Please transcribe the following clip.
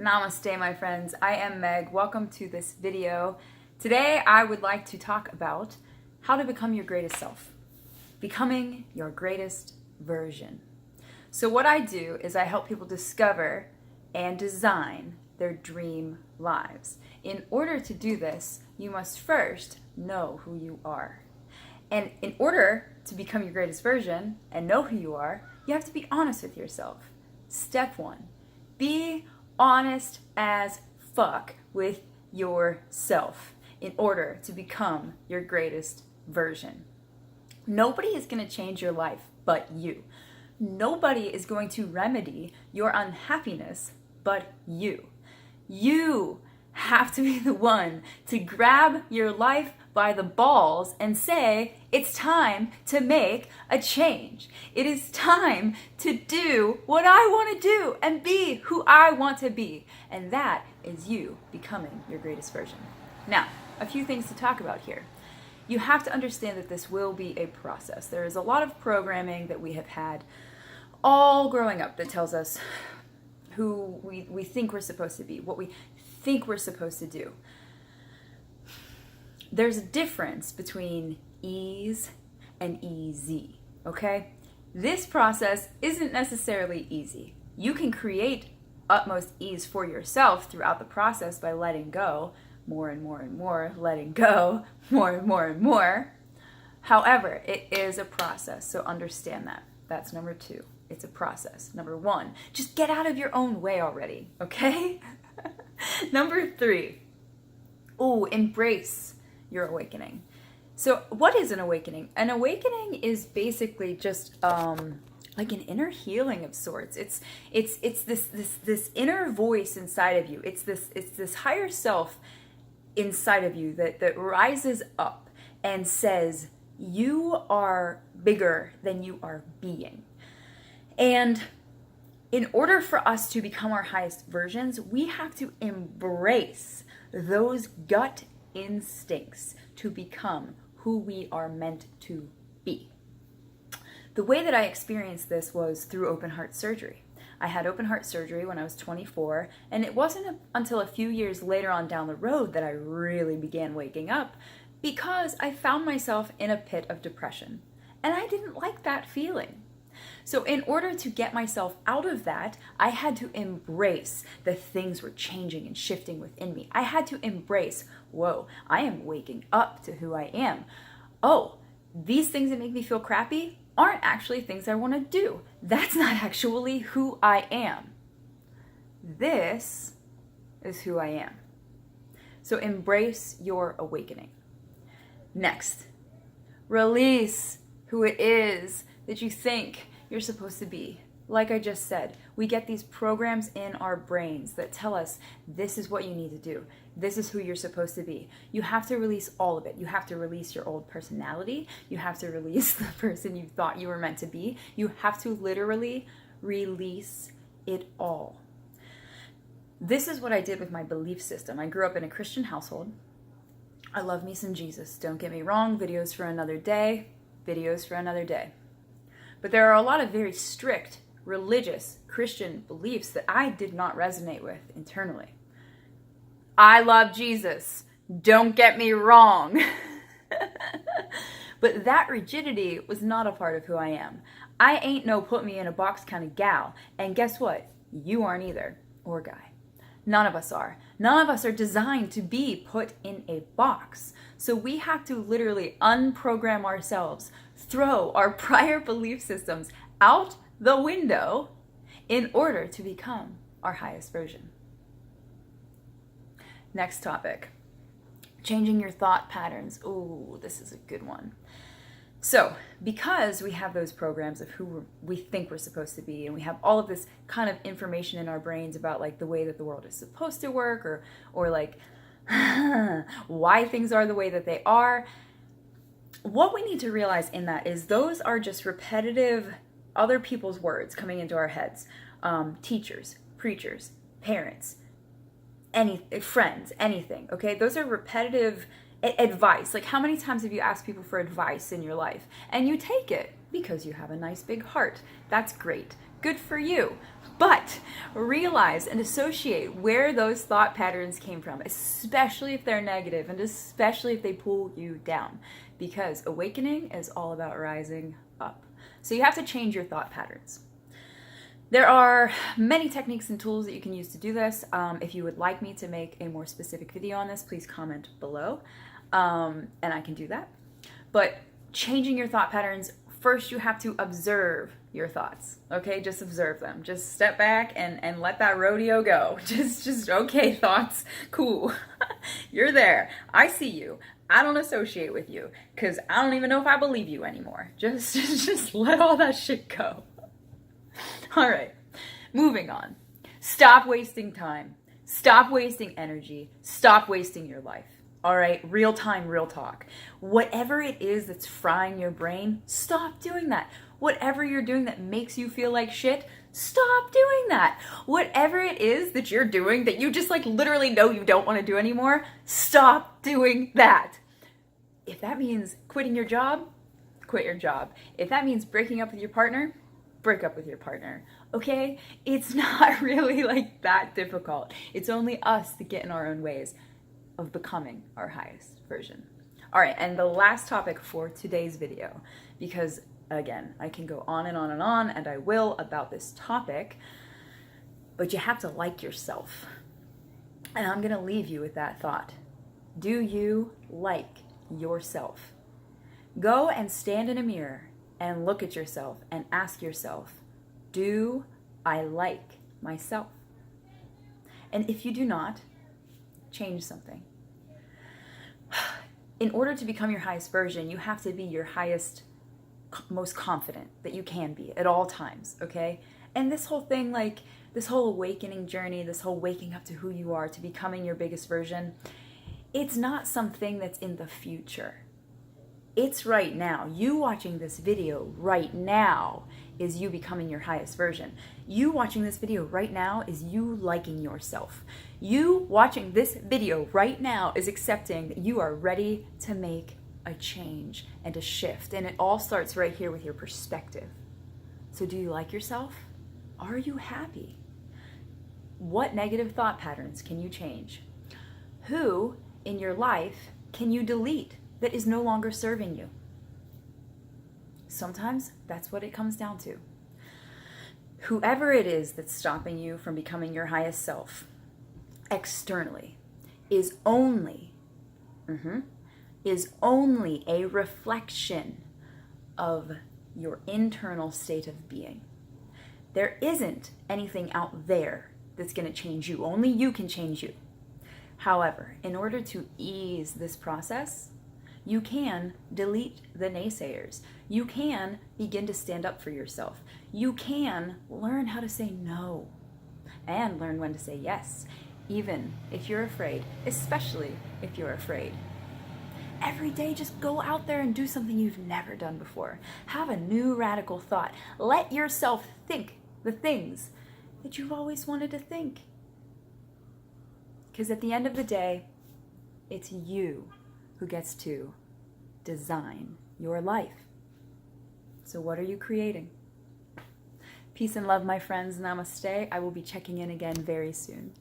Namaste, my friends. I am Meg. Welcome to this video. Today, I would like to talk about how to become your greatest self. Becoming your greatest version. So what I do is I help people discover and design their dream lives. In order to do this, you must first know who you are. And in order to become your greatest version and know who you are, you have to be honest with yourself. Step one, be honest as fuck with yourself in order to become your greatest version. Nobody is going to change your life but you. Nobody is going to remedy your unhappiness but you. You have to be the one to grab your life by the balls and say, it's time to make a change. It is time to do what I want to do and be who I want to be. And that is you becoming your greatest version. Now, a few things to talk about here. You have to understand that this will be a process. There is a lot of programming that we have had all growing up that tells us who we think we're supposed to be, what we think we're supposed to do. There's a difference between ease and easy, okay? This process isn't necessarily easy. You can create utmost ease for yourself throughout the process by letting go more and more and more, letting go more and more and more. However, it is a process, so understand that. That's number two. It's a process. Number one, just get out of your own way already, okay? Number three, embrace your awakening. So what is an awakening? An awakening is basically just like an inner healing of sorts. It's this inner voice inside of you. It's this higher self inside of you that rises up and says, you are bigger than you are being. And in order for us to become our highest versions, we have to embrace those gut instincts to become who we are meant to be. The way that I experienced this was through open heart surgery. I had open heart surgery when I was 24, and it wasn't until a few years later on down the road that I really began waking up, because I found myself in a pit of depression, and I didn't like that feeling. So in order to get myself out of that, I had to embrace that things were changing and shifting within me. I had to embrace, whoa, I am waking up to who I am. Oh, these things that make me feel crappy aren't actually things I want to do. That's not actually who I am. This is who I am. So embrace your awakening. Next, release who it is that you think you're supposed to be. Like I just said, we get these programs in our brains that tell us this is what you need to do. This is who you're supposed to be. You have to release all of it. You have to release your old personality. You have to release the person you thought you were meant to be. You have to literally release it all. This is what I did with my belief system. I grew up in a Christian household. I love me some Jesus. Don't get me wrong. Videos for another day. Videos for another day. But there are a lot of very strict religious Christian beliefs that I did not resonate with internally. I love Jesus. Don't get me wrong. But that rigidity was not a part of who I am. I ain't no put me in a box kind of gal. And guess what? You aren't either. Or guy. None of us are. None of us are designed to be put in a box. So we have to literally unprogram ourselves, throw our prior belief systems out the window in order to become our highest version. Next topic, changing your thought patterns. Ooh, this is a good one. So because we have those programs of who we think we're supposed to be, and we have all of this kind of information in our brains about like the way that the world is supposed to work, or like why things are the way that they are, what we need to realize in that is those are just repetitive other people's words coming into our heads. Teachers, preachers, parents, friends, anything, okay? Those are repetitive advice. Like, how many times have you asked people for advice in your life and you take it because you have a nice big heart? That's great. Good for you. But realize and associate where those thought patterns came from, especially if they're negative and especially if they pull you down, because awakening is all about rising up. So you have to change your thought patterns. There are many techniques and tools that you can use to do this. If you would like me to make a more specific video on this, please comment below, and I can do that. But changing your thought patterns, first you have to observe your thoughts, okay? Just observe them. Just step back and let that rodeo go. Just okay, thoughts, cool. You're there. I see you. I don't associate with you because I don't even know if I believe you anymore. Just let all that shit go. All right, moving on. Stop wasting time. Stop wasting energy. Stop wasting your life. All right, real time, real talk. Whatever it is that's frying your brain, stop doing that. Whatever you're doing that makes you feel like shit, stop doing that. Whatever it is that you're doing that you just like literally know you don't want to do anymore, stop doing that. If that means quitting your job, quit your job. If that means breaking up with your partner, break up with your partner, okay? It's not really like that difficult. It's only us that get in our own ways of becoming our highest version. All right, and the last topic for today's video, because again, I can go on and on and on, and I will about this topic, but you have to like yourself. And I'm gonna leave you with that thought. Do you like yourself? Go and stand in a mirror and look at yourself and ask yourself, do I like myself? And if you do not, change something. In order to become your highest version, you have to be your highest, most confident that you can be at all times, okay? And this whole thing, like this whole awakening journey, this whole waking up to who you are, to becoming your biggest version, it's not something that's in the future. It's right now. You watching this video right now is you becoming your highest version. You watching this video right now is you liking yourself. You watching this video right now is accepting that you are ready to make a change and a shift. And it all starts right here with your perspective. So do you like yourself? Are you happy? What negative thought patterns can you change? Who in your life can you delete that is no longer serving you? Sometimes that's what it comes down to. Whoever it is that's stopping you from becoming your highest self externally is only a reflection of your internal state of being. There isn't anything out there that's going to change you. Only you can change you. However, in order to ease this process, you can delete the naysayers. You can begin to stand up for yourself. You can learn how to say no and learn when to say yes, even if you're afraid, especially if you're afraid. Every day, just go out there and do something you've never done before. Have a new radical thought. Let yourself think the things that you've always wanted to think. Because at the end of the day, it's you who gets to design your life. So what are you creating? Peace and love, my friends. Namaste. I will be checking in again very soon.